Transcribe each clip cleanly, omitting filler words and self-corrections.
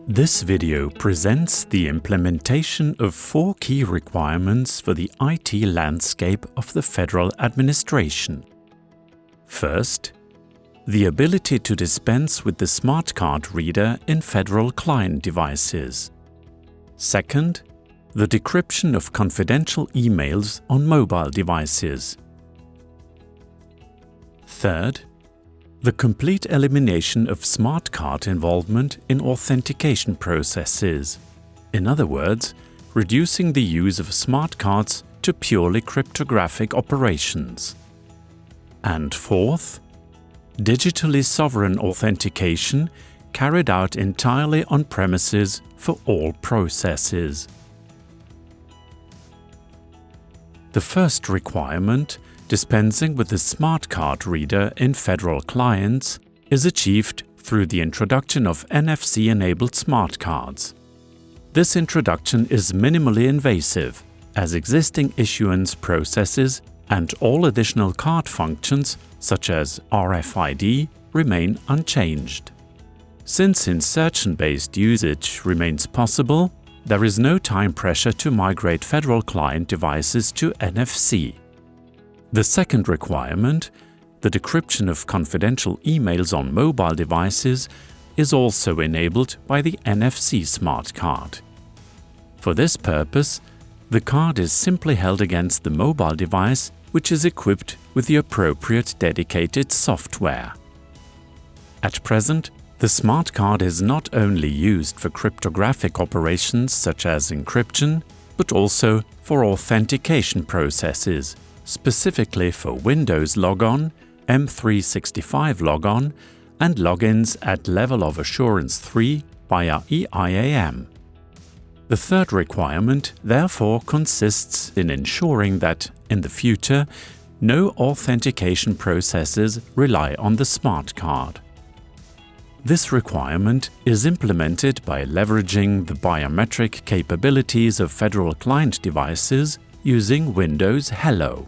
This video presents the implementation of 4 key requirements for the IT landscape of the Federal Administration. First, the ability to dispense with the smart card reader in federal client devices. Second, the decryption of confidential emails on mobile devices. Third, the complete elimination of smart card involvement in authentication processes. In other words, reducing the use of smart cards to purely cryptographic operations. And fourth, digitally sovereign authentication carried out entirely on premises for all processes. The first requirement, dispensing with the smart card reader in federal clients, is achieved through the introduction of NFC-enabled smart cards. This introduction is minimally invasive, as existing issuance processes and all additional card functions, such as RFID, remain unchanged. Since insertion-based usage remains possible, there is no time pressure to migrate federal client devices to NFC. The second requirement, the decryption of confidential emails on mobile devices, is also enabled by the NFC smart card. For this purpose, the card is simply held against the mobile device, which is equipped with the appropriate dedicated software. At present, the smart card is not only used for cryptographic operations such as encryption, but also for authentication processes, specifically for Windows Logon, M365 Logon, and logins at Level of Assurance 3 via EIAM. The third requirement, therefore, consists in ensuring that, in the future, no authentication processes rely on the smart card. This requirement is implemented by leveraging the biometric capabilities of federal client devices using Windows Hello.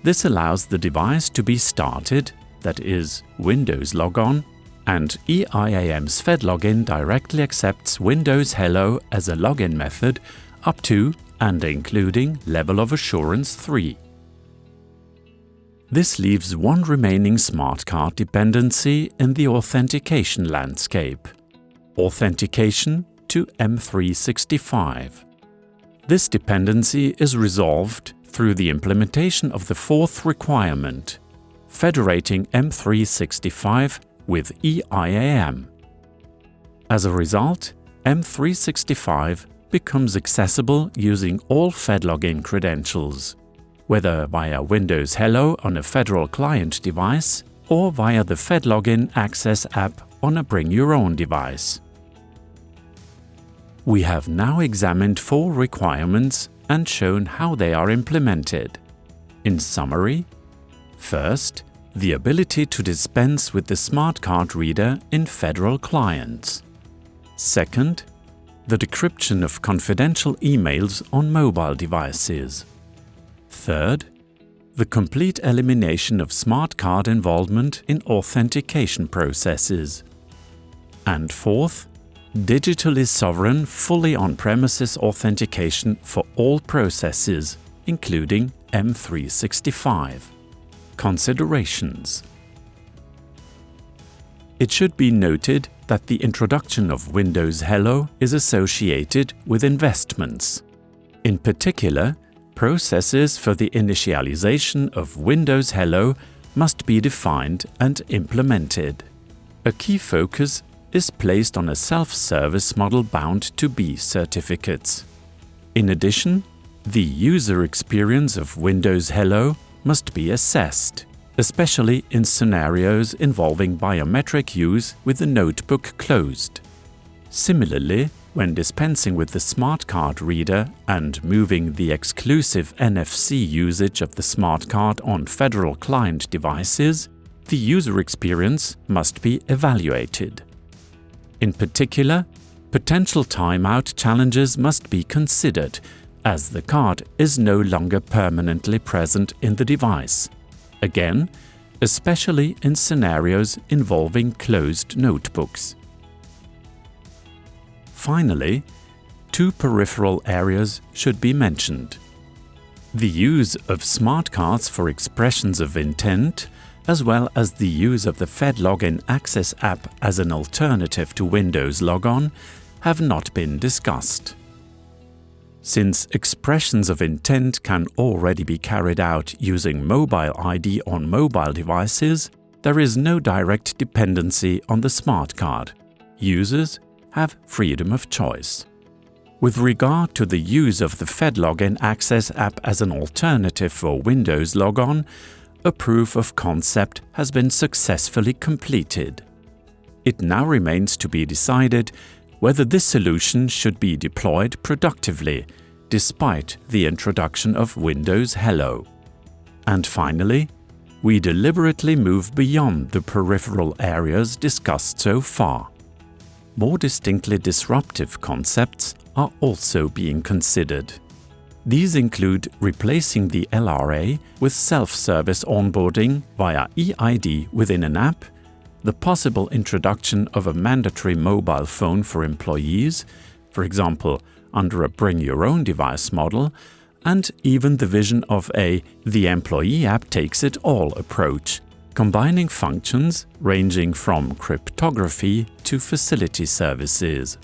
This allows the device to be started, that is, Windows Logon, and EIAM's FedLogin directly accepts Windows Hello as a login method up to and including Level of Assurance 3. This leaves one remaining smart card dependency in the authentication landscape: authentication to M365. This dependency is resolved through the implementation of the fourth requirement, federating M365 with EIAM. As a result, M365 becomes accessible using all FedLogin credentials, whether via Windows Hello on a federal client device or via the FedLogin Access app on a Bring Your Own device. We have now examined 4 requirements and shown how they are implemented. In summary, first, the ability to dispense with the smart card reader in federal clients. Second, the decryption of confidential emails on mobile devices. Third, the complete elimination of smart card involvement in authentication processes. And fourth, digitally sovereign, fully on-premises authentication for all processes, including M365. Considerations. It should be noted that the introduction of Windows Hello is associated with investments. In particular, processes for the initialization of Windows Hello must be defined and implemented. A key focus is placed on a self-service model bound to be certificates. In addition, the user experience of Windows Hello must be assessed, especially in scenarios involving biometric use with the notebook closed. Similarly, when dispensing with the smart card reader and moving the exclusive NFC usage of the smart card on federal client devices, the user experience must be evaluated. In particular, potential timeout challenges must be considered, as the card is no longer permanently present in the device. Again, especially in scenarios involving closed notebooks. Finally, two peripheral areas should be mentioned. The use of smart cards for expressions of intent, as well as the use of the FedLogin Access app as an alternative to Windows Logon, have not been discussed. Since expressions of intent can already be carried out using Mobile ID on mobile devices, there is no direct dependency on the smart card. Users have freedom of choice. With regard to the use of the FedLogin Access app as an alternative for Windows Logon, a proof of concept has been successfully completed. It now remains to be decided whether this solution should be deployed productively, despite the introduction of Windows Hello. And finally, we deliberately move beyond the peripheral areas discussed so far. More distinctly disruptive concepts are also being considered. These include replacing the LRA with self-service onboarding via eID within an app, the possible introduction of a mandatory mobile phone for employees, for example, under a bring-your-own-device model, and even the vision of a "the employee app takes it all" approach, combining functions ranging from cryptography to facility services.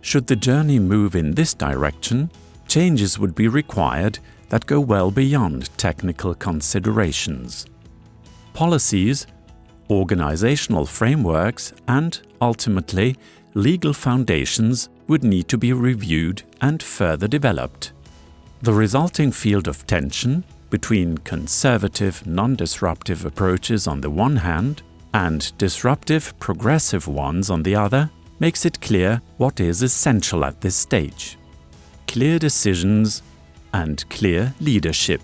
Should the journey move in this direction, changes would be required that go well beyond technical considerations. Policies, organizational frameworks, and, ultimately, legal foundations would need to be reviewed and further developed. The resulting field of tension between conservative, non-disruptive approaches on the one hand and disruptive, progressive ones on the other makes it clear what is essential at this stage: clear decisions and clear leadership.